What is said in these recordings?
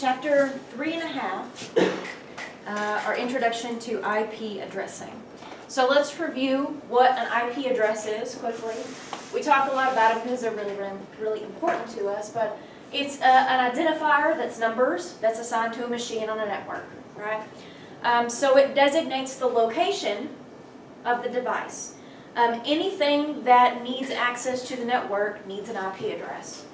Chapter 3.5, our introduction to IP addressing. So let's review what an IP address is quickly. We talk a lot about it because they're really important to us, but it's an identifier that's numbers that's assigned to a machine on a network, right? So it designates the location of the device. Anything that needs access to the network needs an IP address.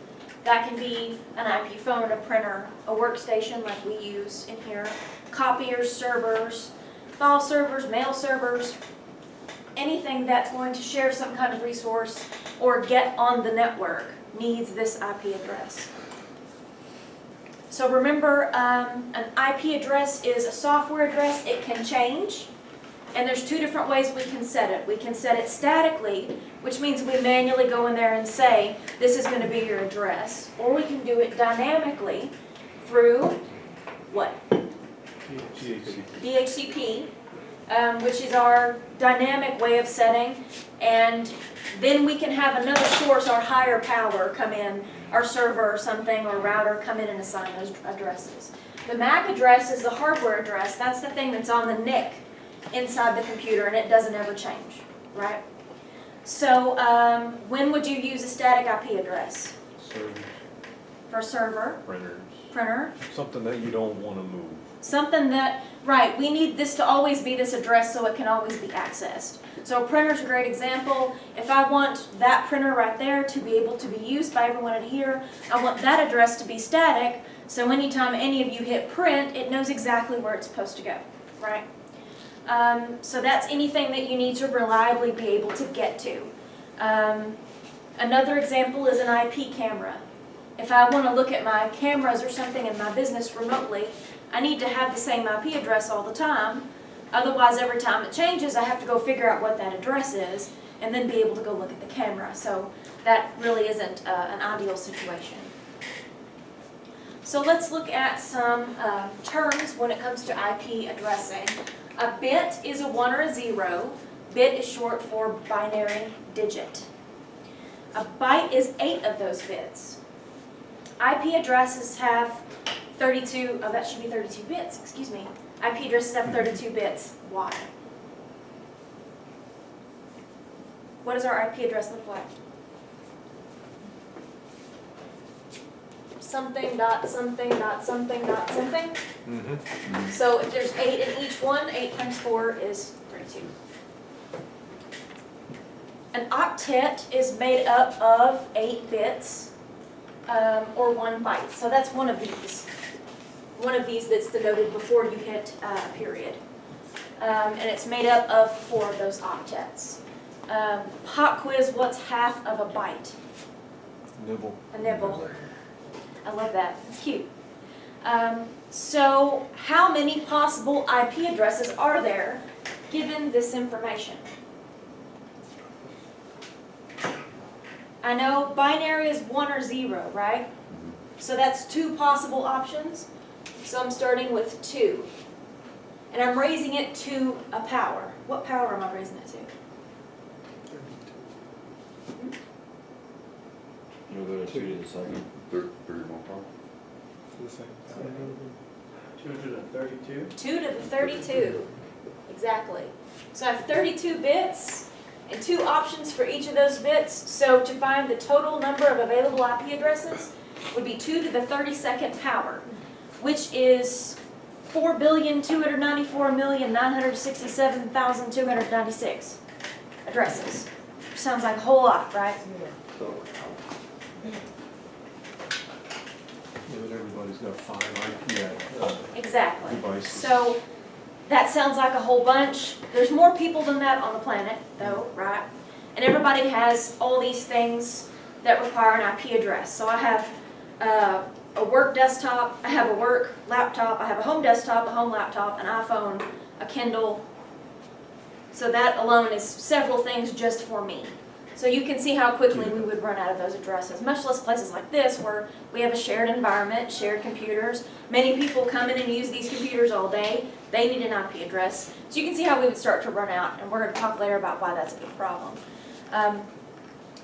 That can be an IP phone, a printer, a workstation like we use in here, copiers, servers, file servers, mail servers, anything that's going to share some kind of resource or get on the network needs this IP address. So remember, an IP address is a software address. It can change. And there's two different ways we can set it. We can set it statically, which means we manually go in there and say, this is going to be your address. Or we can do it dynamically through what? DHCP, which is our dynamic way of setting. And then we can have another source, our higher power, come in, our server or something, or router, come in and assign those addresses. The MAC address is the hardware address. That's the thing that's on the NIC inside the computer, and it doesn't ever change, right? So when would you use a static IP address? Servers. For server. Printers. Printer. Something that you don't want to move. Something that, right, we need this to always be this address so it can always be accessed. So a printer's a great example. If I want that printer right there to be able to be used by everyone in here, I want that address to be static, so anytime any of you hit print, it knows exactly where it's supposed to go, right? So that's anything that you need to reliably be able to get to. Another example is an IP camera. If I want to look at my cameras or something in my business remotely, I need to have the same IP address all the time. Otherwise, every time it changes, I have to go figure out what that address is and then be able to go look at the camera. So that really isn't an ideal situation. So let's look at some terms when it comes to IP addressing. A bit is a 1 or a 0. Bit is short for binary digit. A byte is 8 of those bits. IP addresses have 32, oh that should be 32 bits, excuse me. IP addresses have 32 bits. Why? What does our IP address look like? Something dot something dot something dot something. Mm-hmm. So if there's 8 in each one, 8 times 4 is 32. An octet is made up of 8 bits or 1 byte. So that's one of these. One of these that's denoted before you hit a period. And it's made up of 4 of those octets. Pop quiz, what's half of a byte? Nibble. A nibble. I love that. It's cute. So how many possible IP addresses are there given this information? I know binary is 1 or 0, right? So that's 2 possible options. So I'm starting with 2. And I'm raising it to a power. What power am I raising it to? You'll go to 2 to the second. 3 more power. 2 to the 32? 2 to the 32. Exactly. So I have 32 bits and 2 options for each of those bits. So to find the total number of available IP addresses would be 2 to the 32nd power, which is 4,294,967,296 addresses. Sounds like a whole lot, right? Yeah, but everybody's got 5 IP Exactly. devices. So that sounds like a whole bunch. There's more people than that on the planet, though, right? And everybody has all these things that require an IP address. So I have a work desktop, I have a work laptop, I have a home desktop, a home laptop, an iPhone, a Kindle. So that alone is several things just for me. So you can see how quickly we would run out of those addresses, much less places like this where we have a shared environment, shared computers. Many people come in and use these computers all day. They need an IP address. So you can see how we would start to run out, and we're going to talk later about why that's a big problem.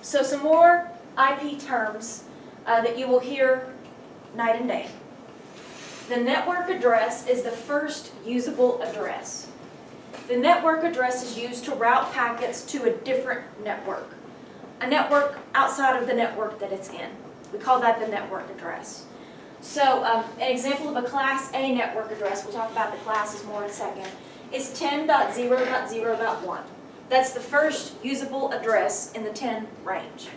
So some more IP terms that you will hear night and day. The network address is the first usable address. The network address is used to route packets to a different network. A network outside of the network that it's in. We call that the network address. So an example of a Class A network address, we'll talk about the classes more in a second, is 10.0.0.1. That's the first usable address in the 10 range.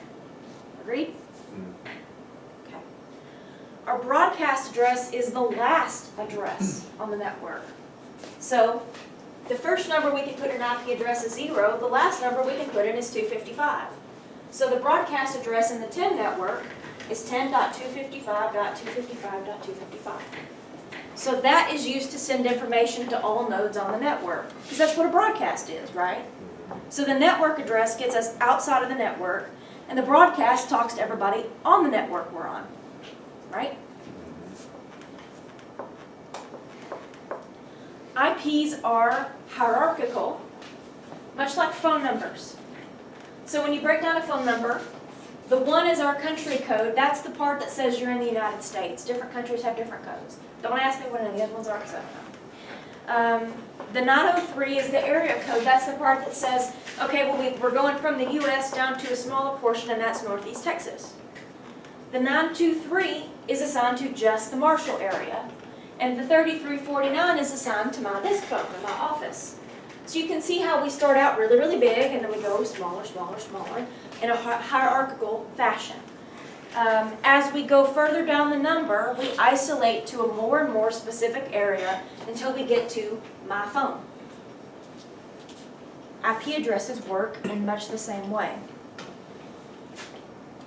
Agreed? Okay. Our broadcast address is the last address on the network. So the first number we can put in an IP address is 0. The last number we can put in is 255. So the broadcast address in the 10 network is 10.255.255.255. So that is used to send information to all nodes on the network, because that's what a broadcast is, right? So the network address gets us outside of the network, and the broadcast talks to everybody on the network we're on, right? IPs are hierarchical, much like phone numbers. So when you break down a phone number, the 1 is our country code. That's the part that says you're in the United States. Different countries have different codes. Don't ask me what any of the other ones are, because I don't know. The 903 is the area code. That's the part that says, okay, well, we're going from the U.S. down to a smaller portion, and that's Northeast Texas. The 923 is assigned to just the Marshall area. And the 3349 is assigned to my desk phone in my office. So you can see how we start out really, really big, and then we go smaller, smaller, smaller in a hierarchical fashion. As we go further down the number, we isolate to a more and more specific area until we get to my phone. IP addresses work in much the same way.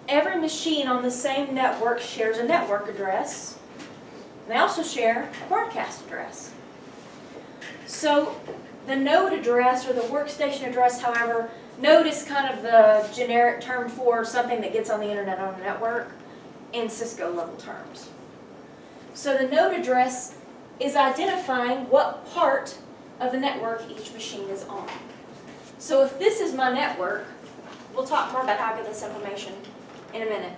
Every machine on the same network shares a network address. They also share a broadcast address. So the node address or the workstation address, however, node is kind of the generic term for something that gets on the internet on a network in Cisco level terms. So the node address is identifying what part of the network each machine is on. So if this is my network, we'll talk more about how I get this information in a minute.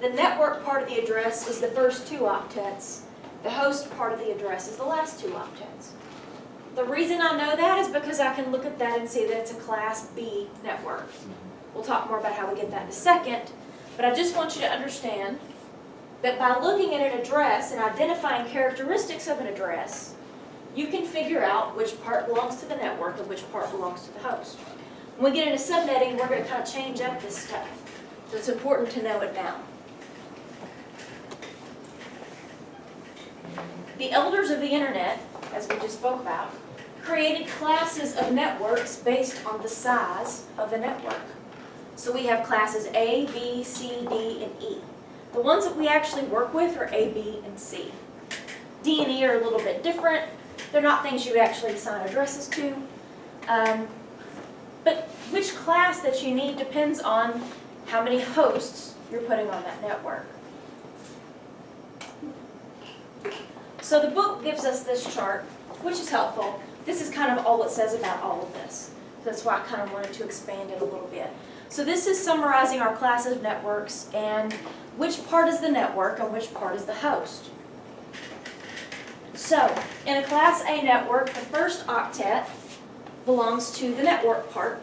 The network part of the address is the first 2 octets. The host part of the address is the last 2 octets. The reason I know that is because I can look at that and see that it's a Class B network. We'll talk more about how we get that in a second, but I just want you to understand that by looking at an address and identifying characteristics of an address, you can figure out which part belongs to the network and which part belongs to the host. When we get into subnetting, we're going to kind of change up this stuff, so it's important to know it now. The elders of the internet, as we just spoke about, created classes of networks based on the size of the network. So we have classes A, B, C, D, and E. The ones that we actually work with are A, B, and C. D and E are a little bit different. They're not things you actually assign addresses to. But which class that you need depends on how many hosts you're putting on that network. So the book gives us this chart, which is helpful. This is kind of all it says about all of this. That's why I kind of wanted to expand it a little bit. So this is summarizing our classes of networks and which part is the network and which part is the host. So in a Class A network, the first octet belongs to the network part,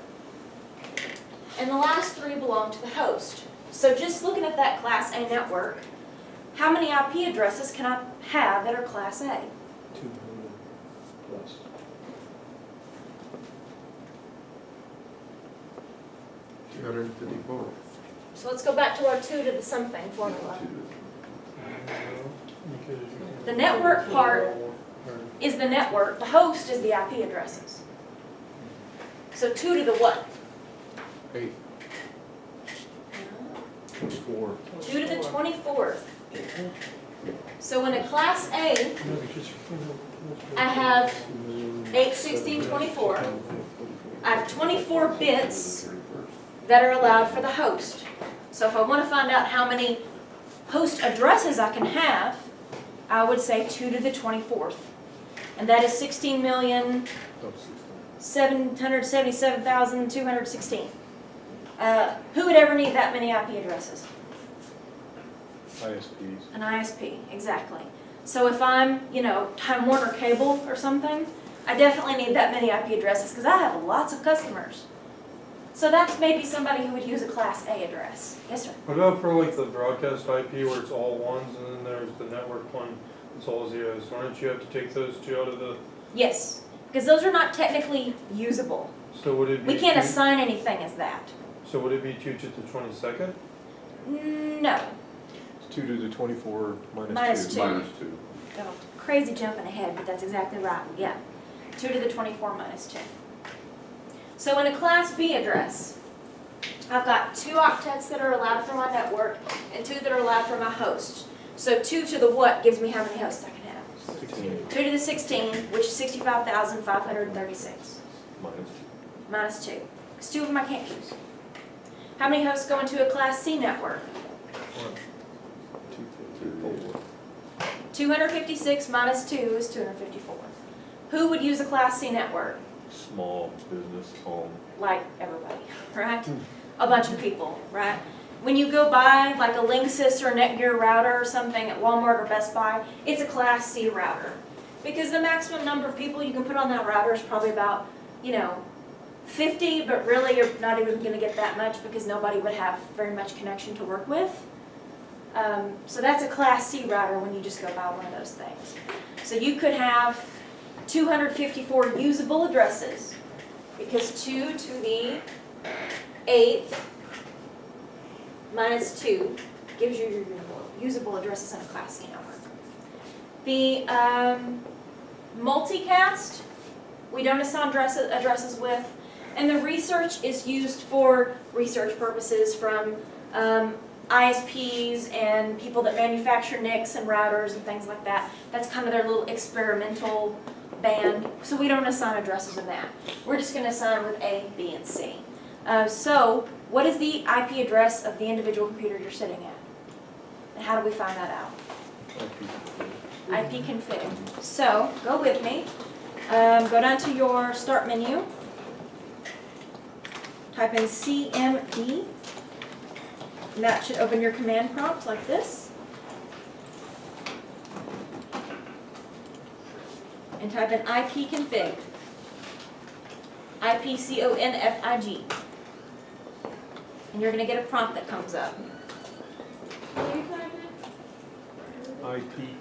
and the last 3 belong to the host. So just looking at that Class A network, how many IP addresses can I have that are Class A? 200 plus. 254. So let's go back to our 2 to the something formula. The network part is the network. The host is the IP addresses. So 2 to the what? 8. 24. 2 to the 24th. So in a Class A, I have 8, 16, 24. I have 24 bits that are allowed for the host. So if I want to find out how many host addresses I can have, I would say 2 to the 24th. And that is 16,777,216. Who would ever need that many IP addresses? ISPs. An ISP, exactly. So if I'm, Time Warner Cable or something, I definitely need that many IP addresses because I have lots of customers. So that's maybe somebody who would use a Class A address. Yes, sir? What about for like the broadcast IP where it's all ones and then there's the network one, it's all zeros? Why don't you have to take those two out of the, Yes, because those are not technically usable. so would it be? We can't two- assign anything as that. So would it be 2 to the 22nd? No. It's 2 to the 24 Minus minus 2. two. Minus 2. Oh, crazy jumping ahead, but that's exactly right. Yeah. 2 to the 24 minus 2. So in a Class B address, I've got 2 octets that are allowed for my network and 2 that are allowed for my host. So 2 to the what gives me how many hosts I can have? 16 2 to the 16, which is 65,536. minus Minus 2. Because 2 of them I can't use. How many hosts go into a Class C network? 254. 256 minus 2 is 254. Who would use a Class C network? Small business, home. Like everybody, right? A bunch of people, right? When you go buy like a Linksys or Netgear router or something at Walmart or Best Buy, it's a Class C router. Because the maximum number of people you can put on that router is probably about, 50, but really you're not even going to get that much because nobody would have very much connection to work with. So that's a Class C router when you just go buy one of those things. So you could have 254 usable addresses because 2 to the 8th minus 2 gives you your usable addresses in a Class C network. The multicast, we don't assign addresses with, and the research is used for research purposes from ISPs and people that manufacture NICs and routers and things like that. That's kind of their little experimental band. So we don't assign addresses in that. We're just going to assign with A, B, and C. So what is the IP address of the individual computer you're sitting at? And how do we find that out? IP config. So go with me. Go down to your start menu. Type in CMD. And that should open your command prompt like this. And type in ipconfig. IPCONFIG. And you're going to get a prompt that comes up. IP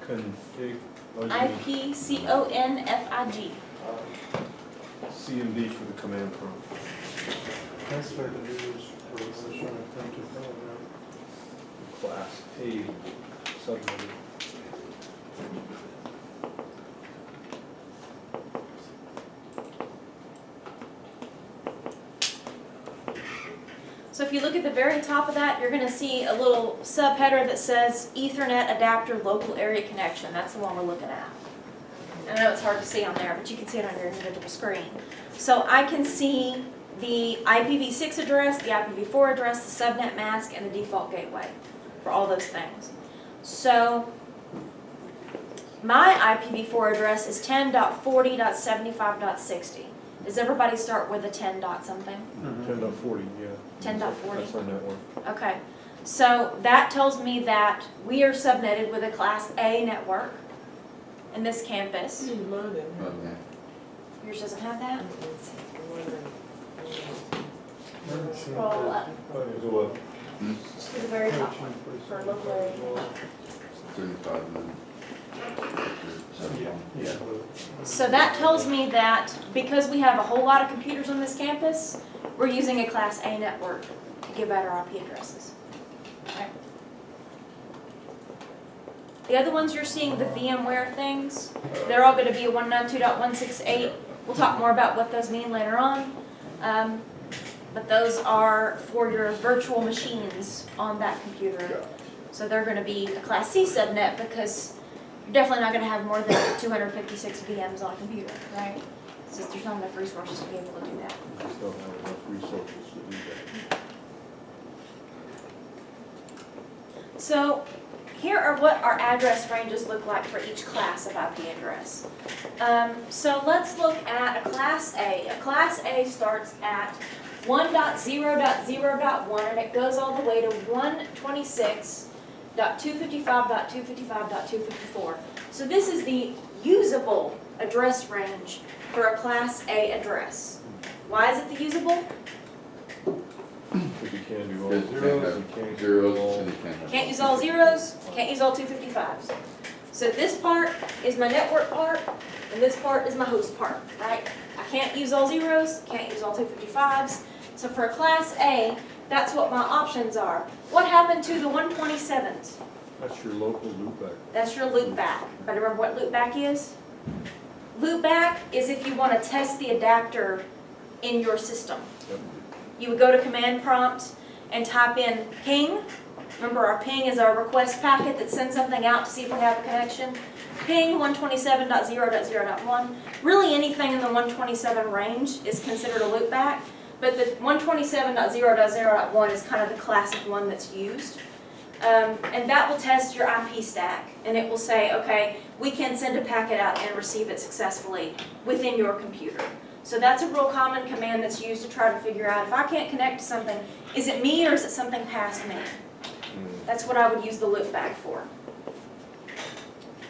config. IPCONFIG. CMD for the command prompt. That's what it is for the version of Class A subnetted. So if you look at the very top of that, you're going to see a little subheader that says Ethernet adapter local area connection. That's the one we're looking at. I know it's hard to see on there, but you can see it on your individual screen. So I can see the IPv6 address, the IPv4 address, the subnet mask, and the default gateway for all those things. So my IPv4 address is 10.40.75.60. Does everybody start with a 10 dot something? 10.40, yeah. 10.40? That's our network. Okay, so that tells me that we are subnetted with a Class A network in this campus. Okay. Yours doesn't have that? that. Scroll up Go up. to the very top one for local area. 35 minutes. Yeah. So that tells me that because we have a whole lot of computers on this campus, we're using a Class A network to give out our IP addresses. Okay. The other ones you're seeing, the VMware things, they're all going to be a 192.168. We'll talk more about what those mean later on. But those are for your virtual machines on that computer. So they're going to be a Class C subnet because you're definitely not going to have more than 256 VMs on a computer, right? It's just there's not enough resources to be able to do that. We just don't have enough resources to do that. So here are what our address ranges look like for each class of IP address. So let's look at a Class A. A Class A starts at 1.0.0.1 and it goes all the way to 126 .255.255.254. So this is the usable address range for a Class A address. Why is it the usable? If you can't do all Because you zeros, can't you can't have do zeros, all. and you can't have. Can't use all zeros, can't use all 255s. So this part is my network part, and this part is my host part, right? I can't use all zeros, can't use all 255s. So for a Class A, that's what my options are. What happened to the 127s? That's your local loopback. That's your loopback. Better remember what loopback is? Loopback is if you want to test the adapter in your system. Yep. You would go to command prompt and type in ping. Remember, our ping is our request packet that sends something out to see if we have a connection. Ping 127.0.0.1. Really anything in the 127 range is considered a loopback, but the 127.0.0.1 is kind of the classic one that's used. And that will test your IP stack, and it will say, okay, we can send a packet out and receive it successfully within your computer. So that's a real common command that's used to try to figure out if I can't connect to something, is it me or is it something past me? That's what I would use the loopback for.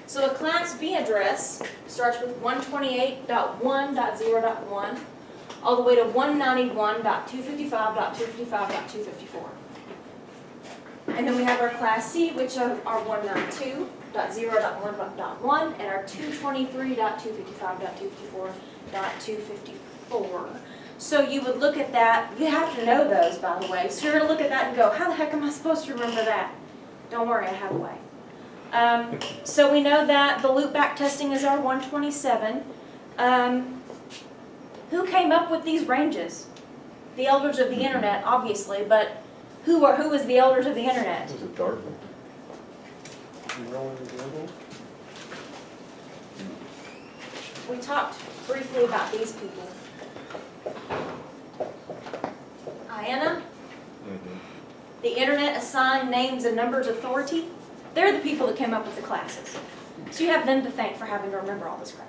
So a Class B address starts with 128.1.0.1 all the way to 191.255.255.254. And then we have our Class C, which are our 192.0.1.1 and our 223.255.254.254. So you would look at that, you have to know those, by the way. So you're going to look at that and go, how the heck am I supposed to remember that? Don't worry, I have a way. So we know that the loopback testing is our 127. Who came up with these ranges? The elders of the internet, obviously, but who was the elders of the internet? This is a dark one. We talked briefly about these people. IANA, the Internet Assigned Names and Numbers Authority, they're the people that came up with the classes. So you have them to thank for having to remember all this crap.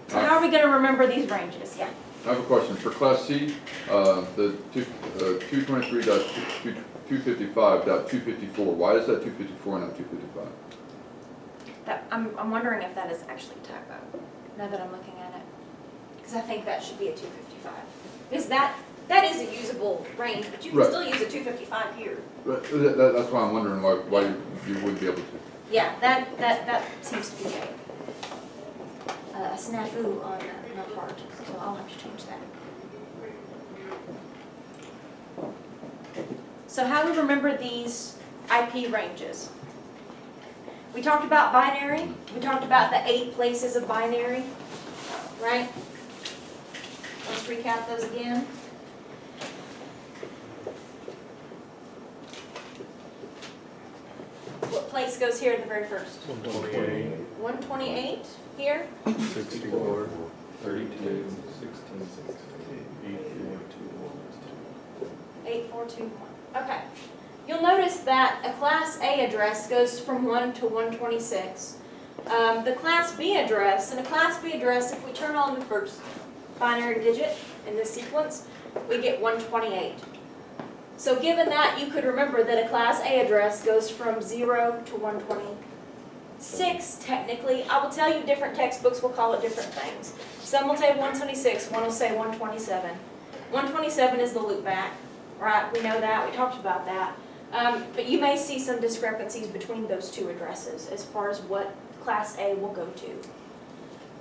So how are we going to remember these ranges? Yeah. I have a question. For Class C, the 223.255.254, why is that 254 and not 255? I'm wondering if that is actually a typo, now that I'm looking at it. Because I think that should be a 255. Because that is a usable range, but you can Right. still use a 255 here. But that's why I'm wondering why you wouldn't be able to. Yeah, that seems to be a snafu on my part, so I'll have to change that. So how do we remember these IP ranges? We talked about binary. We talked about the 8 places of binary, right? Let's recap those again. What place goes here at the very first? 128, 128 here. 64, 32, 16, 8421. Okay. You'll notice that a Class A address goes from 1 to 126. The Class B address, and a Class B address, if we turn on the first binary digit in this sequence, we get 128. So given that, you could remember that a Class A address goes from 0 to 126, technically. I will tell you different textbooks will call it different things. Some will say 126, one will say 127. 127 is the loopback, right? We know that, we talked about that. But you may see some discrepancies between those two addresses as far as what Class A will go to.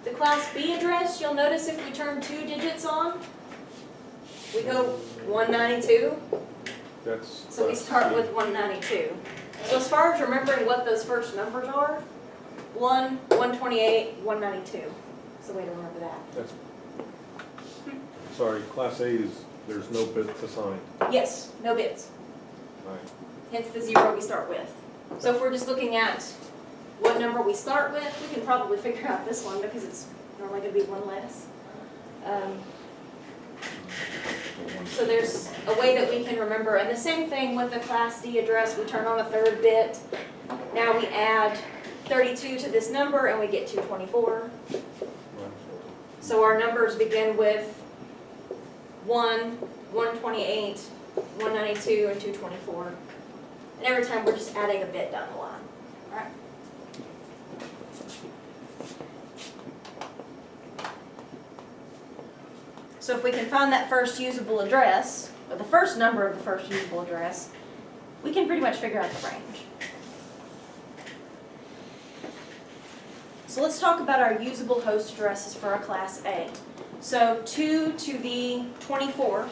The Class B address, you'll notice if we turn 2 digits on, we go 192. That's. So we start with 192. So as far as remembering what those first numbers are, 1, 128, 192. That's the way to remember that. That's. Sorry, Class A is, there's no bits assigned. Yes, no bits. Right. Hence the 0 we start with. So if we're just looking at what number we start with, we can probably figure out this one because it's normally going to be 1 less. So there's a way that we can remember. And the same thing with the Class D address. We turn on a 3rd bit. Now we add 32 to this number and we get 224. So our numbers begin with 1, 128, 192, and 224. And every time we're just adding a bit down the line, alright? So if we can find that first usable address, or the first number of the first usable address, we can pretty much figure out the range. So let's talk about our usable host addresses for our Class A. So 2 to the 24th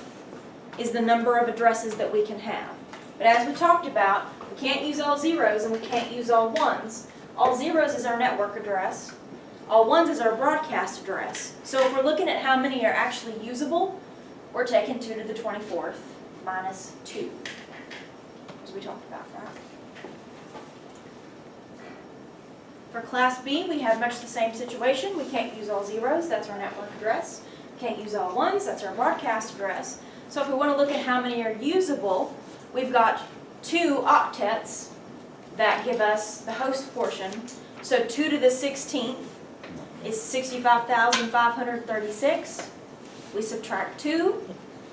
is the number of addresses that we can have. But as we talked about, we can't use all zeros and we can't use all ones. All zeros is our network address. All ones is our broadcast address. So if we're looking at how many are actually usable, we're taking 2 to the 24th minus 2, as we talked about, right? For Class B, we have much the same situation. We can't use all zeros, that's our network address. We can't use all ones, that's our broadcast address. So if we want to look at how many are usable, we've got 2 octets that give us the host portion. So 2 to the 16th is 65,536. We subtract 2,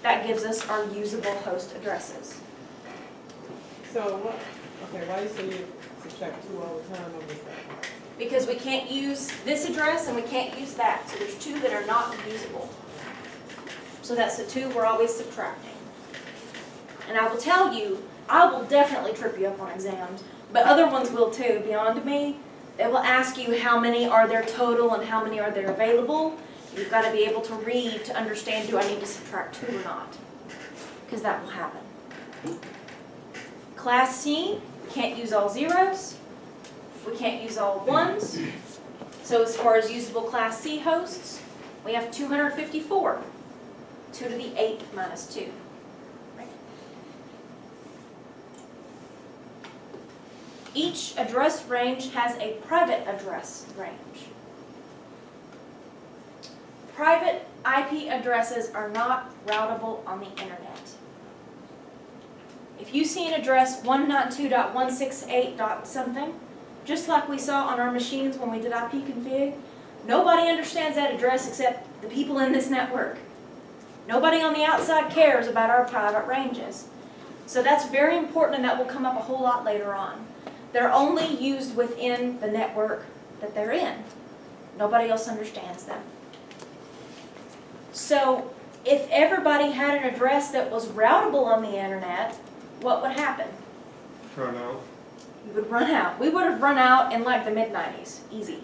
that gives us our usable host addresses. So what, okay, why you say you subtract 2 all the time on this thing? Because we can't use this address and we can't use that. So there's 2 that are not usable. So that's the 2 we're always subtracting. And I will tell you, I will definitely trip you up on exams, but other ones will too, beyond me. They will ask you how many are there total and how many are there available. You've got to be able to read to understand, do I need to subtract 2 or not? Because that will happen. Class C, can't use all zeros. We can't use all ones. So as far as usable Class C hosts, we have 254. 2 to the 8th minus 2. Right? Each address range has a private address range. Private IP addresses are not routable on the internet. If you see an address 192.168. something, just like we saw on our machines when we did IP config, nobody understands that address except the people in this network. Nobody on the outside cares about our private ranges. So that's very important, and that will come up a whole lot later on. They're only used within the network that they're in. Nobody else understands them. So if everybody had an address that was routable on the internet, what would happen? Run out. You would run out. We would have run out in like the mid-90s, easy.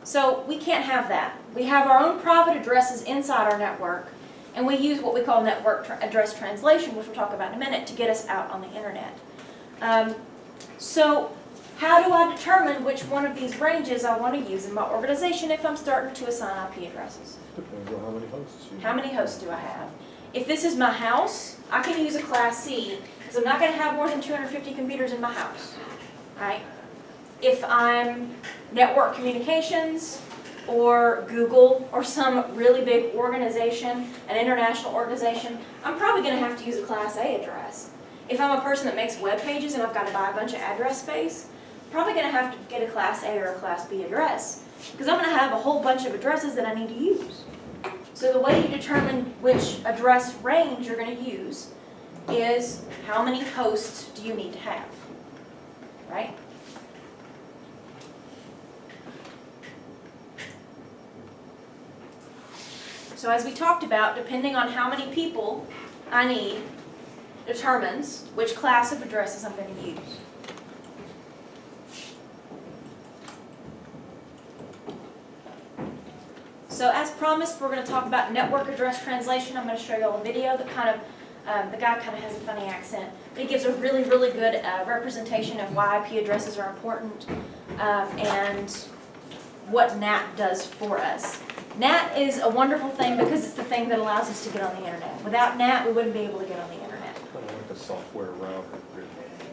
So we can't have that. We have our own private addresses inside our network, and we use what we call network address translation, which we'll talk about in a minute, to get us out on the internet. So how do I determine which one of these ranges I want to use in my organization if I'm starting to assign IP addresses? Depends on how many hosts you have. How many hosts do I have? If this is my house, I can use a Class C, because I'm not going to have more than 250 computers in my house, right? If I'm network communications or Google or some really big organization, an international organization, I'm probably going to have to use a Class A address. If I'm a person that makes web pages and I've got to buy a bunch of address space, I'm probably going to have to get a Class A or a Class B address, because I'm going to have a whole bunch of addresses that I need to use. So the way you determine which address range you're going to use is how many hosts do you need to have, right? So as we talked about, depending on how many people I need determines which class of addresses I'm going to use. So as promised, we're going to talk about network address translation. I'm going to show you all a video that kind of, the guy kind of has a funny accent, but he gives a really, really good representation of why IP addresses are important and what NAT does for us. NAT is a wonderful thing because it's the thing that allows us to get on the internet. Without NAT, we wouldn't be able to get on the internet. Kind of like a software router.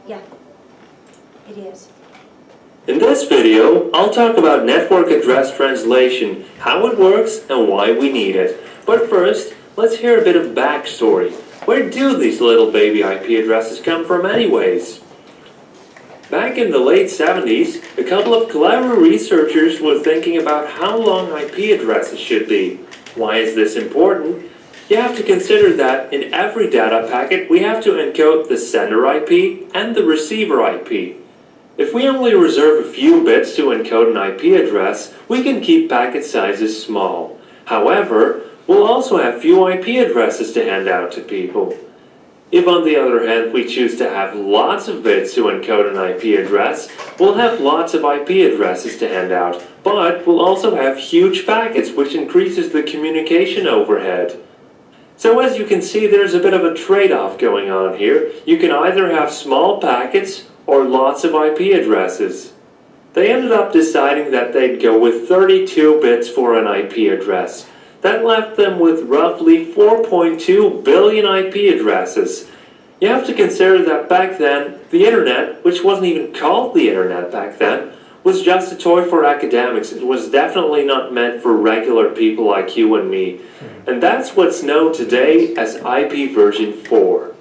Yeah, it is. In this video, I'll talk about network address translation, how it works, and why we need it. But first, let's hear a bit of backstory. Where do these little baby IP addresses come from anyways? Back in the late 70s, a couple of clever researchers were thinking about how long IP addresses should be. Why is this important? You have to consider that in every data packet, we have to encode the sender IP and the receiver IP. If we only reserve a few bits to encode an IP address, we can keep packet sizes small. However, we'll also have few IP addresses to hand out to people. If on the other hand we choose to have lots of bits to encode an IP address, we'll have lots of IP addresses to hand out, but we'll also have huge packets, which increases the communication overhead. So as you can see, there's a bit of a trade-off going on here. You can either have small packets or lots of IP addresses. They ended up deciding that they'd go with 32 bits for an IP address. That left them with roughly 4.2 billion IP addresses. You have to consider that back then, the internet, which wasn't even called the internet back then, was just a toy for academics. It was definitely not meant for regular people like you and me. And that's what's known today as IP version 4.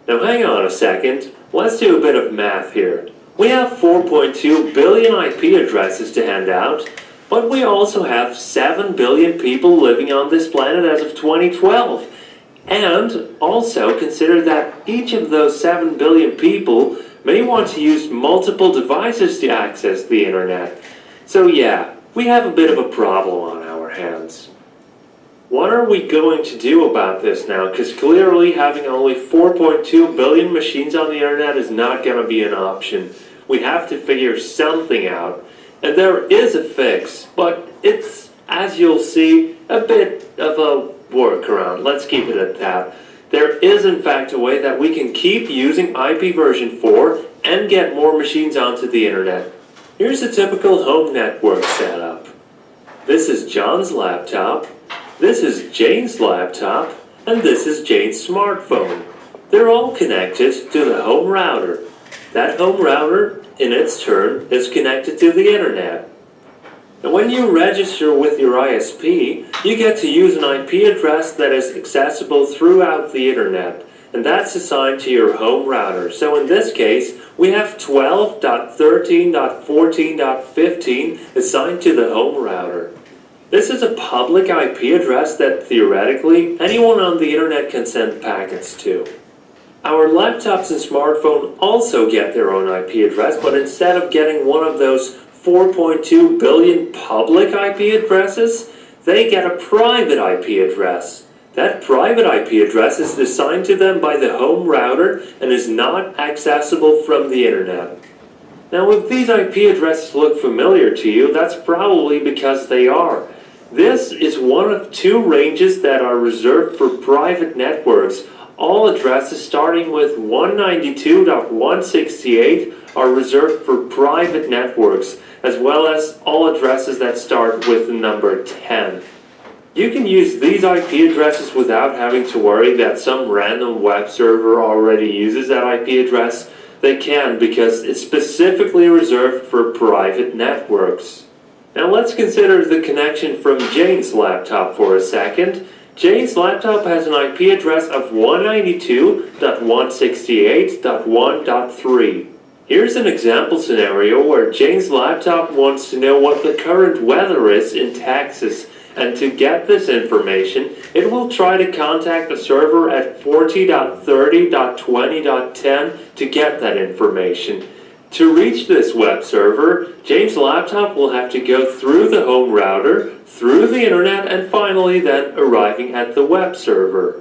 Now hang on a second, let's do a bit of math here. We have 4.2 billion IP addresses to hand out, but we also have 7 billion people living on this planet as of 2012. And also consider that each of those 7 billion people may want to use multiple devices to access the internet. So yeah, we have a bit of a problem on our hands. What are we going to do about this now? Because clearly having only 4.2 billion machines on the internet is not going to be an option. We have to figure something out. And there is a fix, but it's, as you'll see, a bit of a workaround. Let's keep it at that. There is in fact a way that we can keep using IP version 4 and get more machines onto the internet. Here's a typical home network setup. This is John's laptop, this is Jane's laptop, and this is Jane's smartphone. They're all connected to the home router. That home router, in its turn, is connected to the internet. And when you register with your ISP, you get to use an IP address that is accessible throughout the internet, and that's assigned to your home router. So in this case, we have 12.13.14.15 assigned to the home router. This is a public IP address that theoretically anyone on the internet can send packets to. Our laptops and smartphone also get their own IP address, but instead of getting one of those 4.2 billion public IP addresses, they get a private IP address. That private IP address is assigned to them by the home router and is not accessible from the internet. Now, if these IP addresses look familiar to you, that's probably because they are. This is one of two ranges that are reserved for private networks. All addresses starting with 192.168 are reserved for private networks, as well as all addresses that start with the number 10. You can use these IP addresses without having to worry that some random web server already uses that IP address. They can, because it's specifically reserved for private networks. Now let's consider the connection from Jane's laptop for a second. Jane's laptop has an IP address of 192.168.1.3. Here's an example scenario where Jane's laptop wants to know what the current weather is in Texas, and to get this information, it will try to contact the server at 40.30.20.10 to get that information. To reach this web server, Jane's laptop will have to go through the home router, through the internet, and finally then arriving at the web server.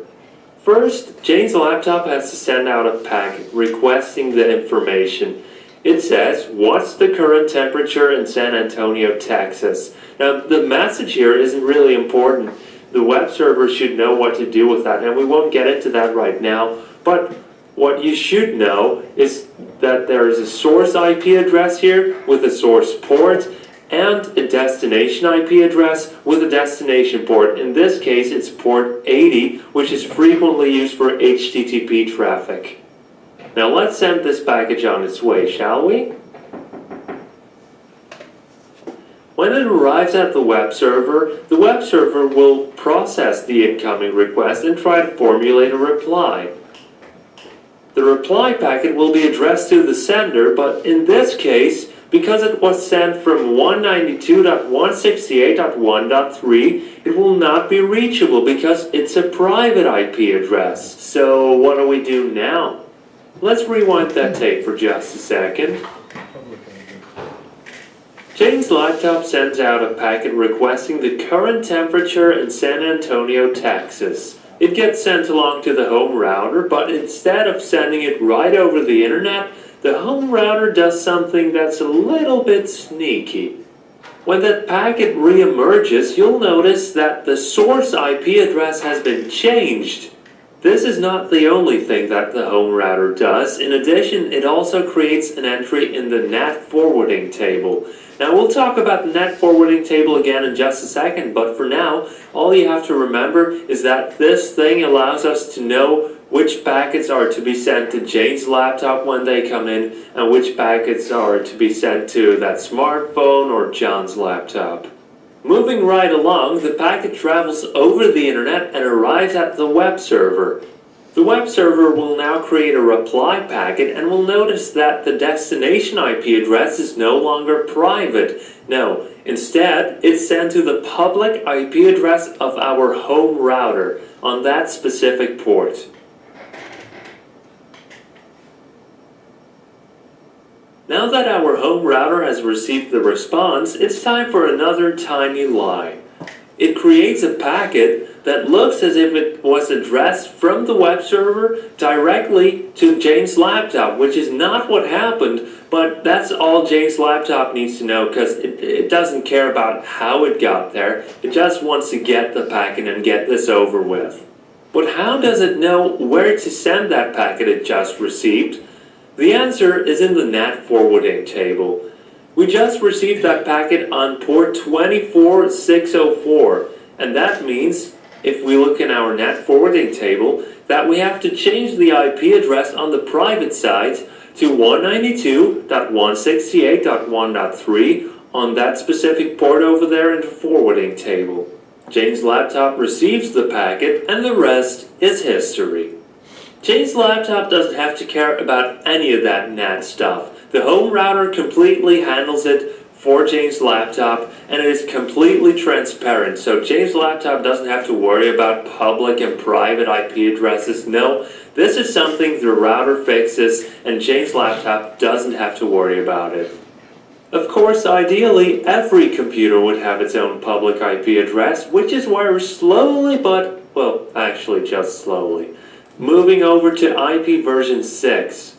First, Jane's laptop has to send out a packet requesting the information. It says, "What's the current temperature in San Antonio, Texas?" Now, the message here isn't really important. The web server should know what to do with that, and we won't get into that right now. But what you should know is that there is a source IP address here with a source port and a destination IP address with a destination port. In this case, it's port 80, which is frequently used for HTTP traffic. Now let's send this package on its way, shall we? When it arrives at the web server will process the incoming request and try to formulate a reply. The reply packet will be addressed to the sender, but in this case, because it was sent from 192.168.1.3, it will not be reachable because it's a private IP address. So what do we do now? Let's rewind that tape for just a second. Public ID. Jane's laptop sends out a packet requesting the current temperature in San Antonio, Texas. It gets sent along to the home router, but instead of sending it right over the internet, the home router does something that's a little bit sneaky. When that packet re-emerges, you'll notice that the source IP address has been changed. This is not the only thing that the home router does. In addition, it also creates an entry in the NAT forwarding table. Now we'll talk about the NAT forwarding table again in just a second, but for now, all you have to remember is that this thing allows us to know which packets are to be sent to Jane's laptop when they come in, and which packets are to be sent to that smartphone or John's laptop. Moving right along, the packet travels over the internet and arrives at the web server. The web server will now create a reply packet and will notice that the destination IP address is no longer private. No, instead, it's sent to the public IP address of our home router on that specific port. Now that our home router has received the response, it's time for another tiny lie. It creates a packet that looks as if it was addressed from the web server directly to Jane's laptop, which is not what happened, but that's all Jane's laptop needs to know because it doesn't care about how it got there. It just wants to get the packet and get this over with. But how does it know where to send that packet it just received? The answer is in the NAT forwarding table. We just received that packet on port 24604, and that means, if we look in our NAT forwarding table, that we have to change the IP address on the private side to 192.168.1.3 on that specific port over there in the forwarding table. Jane's laptop receives the packet, and the rest is history. Jane's laptop doesn't have to care about any of that NAT stuff. The home router completely handles it for Jane's laptop, and it is completely transparent, so Jane's laptop doesn't have to worry about public and private IP addresses. No, this is something the router fixes, and Jane's laptop doesn't have to worry about it. Of course, ideally, every computer would have its own public IP address, which is why we're slowly, well, actually just slowly, moving over to IP version 6.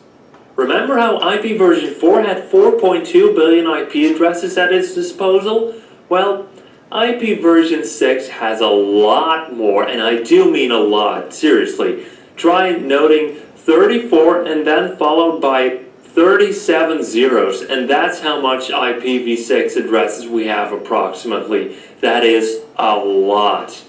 Remember how IP version 4 had 4.2 billion IP addresses at its disposal? Well, IP version 6 has a lot more, and I do mean a lot, seriously. Try noting 34 and then followed by 37 zeros, and that's how much IPv6 addresses we have approximately. That is a lot.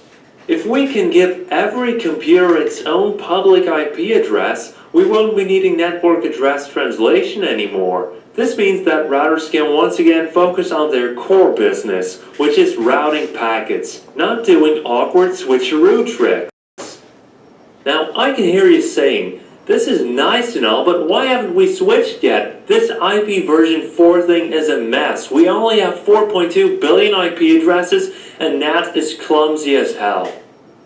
If we can give every computer its own public IP address, we won't be needing network address translation anymore. This means that routers can once again focus on their core business, which is routing packets, not doing awkward switcheroo tricks. Now, I can hear you saying, this is nice and all, but why haven't we switched yet? This IP version 4 thing is a mess. We only have 4.2 billion IP addresses, and NAT is clumsy as hell.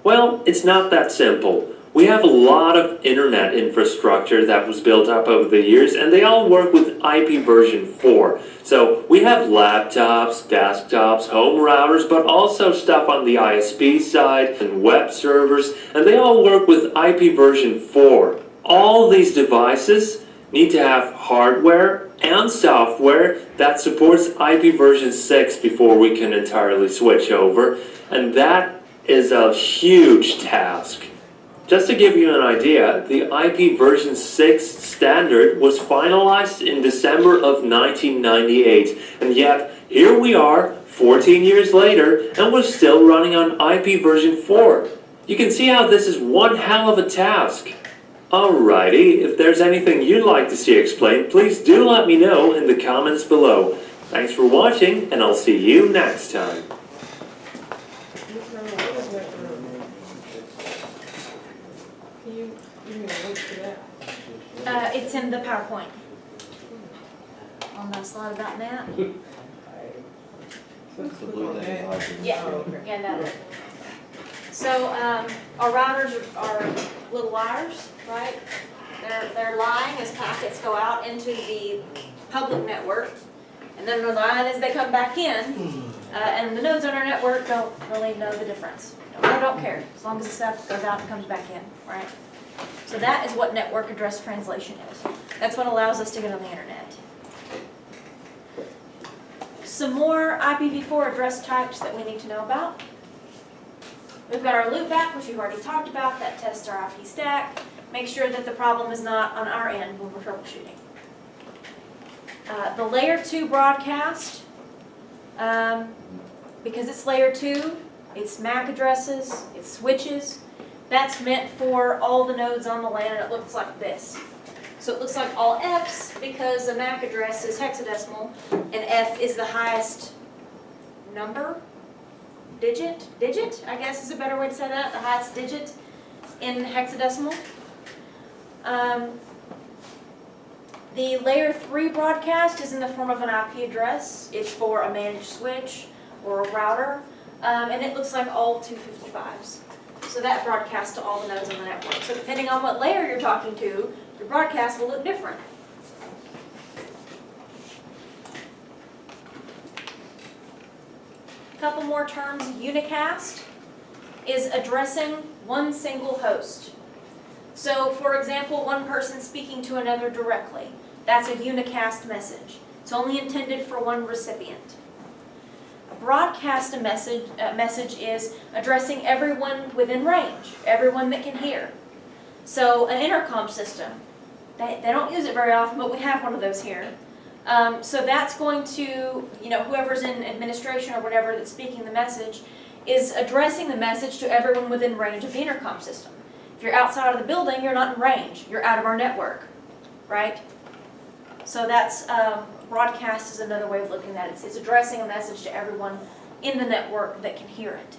Well, it's not that simple. We have a lot of internet infrastructure that was built up over the years, and they all work with IP version 4. So we have laptops, desktops, home routers, but also stuff on the ISP side and web servers, and they all work with IP version 4. All these devices need to have hardware and software that supports IP version 6 before we can entirely switch over, and that is a huge task. Just to give you an idea, the IP version 6 standard was finalized in December of 1998, and yet here we are 14 years later and we're still running on IP version 4. You can see how this is one hell of a task. Alrighty, if there's anything you'd like to see explained, please do let me know in the comments below. Thanks for watching, and I'll see you next time. Can you give me a link to that? It's in the PowerPoint. On my slide about that. What's the blue thing? Yeah. Oh, okay. Yeah, that. So, our routers are little wires, right? They're lying as packets go out into the public network, and then they're lying as they come back in, and the nodes on our network don't really know the difference. They don't care, as long as the stuff goes out and comes back in, right? So that is what network address translation is. That's what allows us to get on the internet. Some more IPv4 address types that we need to know about. We've got our loopback, which we've already talked about, that tests our IP stack. Make sure that the problem is not on our end when we're troubleshooting. The layer 2 broadcast, because it's layer 2, it's MAC addresses, it's switches. That's meant for all the nodes on the LAN, and it looks like this. So it looks like all Fs because the MAC address is hexadecimal, and F is the highest number, digit, I guess is a better way to say that, the highest digit in hexadecimal. The layer 3 broadcast is in the form of an IP address. It's for a managed switch or a router, and it looks like all 255s. So that broadcasts to all the nodes on the network. So depending on what layer you're talking to, your broadcast will look different. A couple more terms. Unicast is addressing one single host. So for example, one person speaking to another directly. That's a unicast message. It's only intended for one recipient. A broadcast message is addressing everyone within range, everyone that can hear. So an intercom system, they don't use it very often, but we have one of those here. So that's going to, whoever's in administration or whatever that's speaking the message is addressing the message to everyone within range of the intercom system. If you're outside of the building, you're not in range. You're out of our network, right? So that's, broadcast is another way of looking at it. It's addressing a message to everyone in the network that can hear it.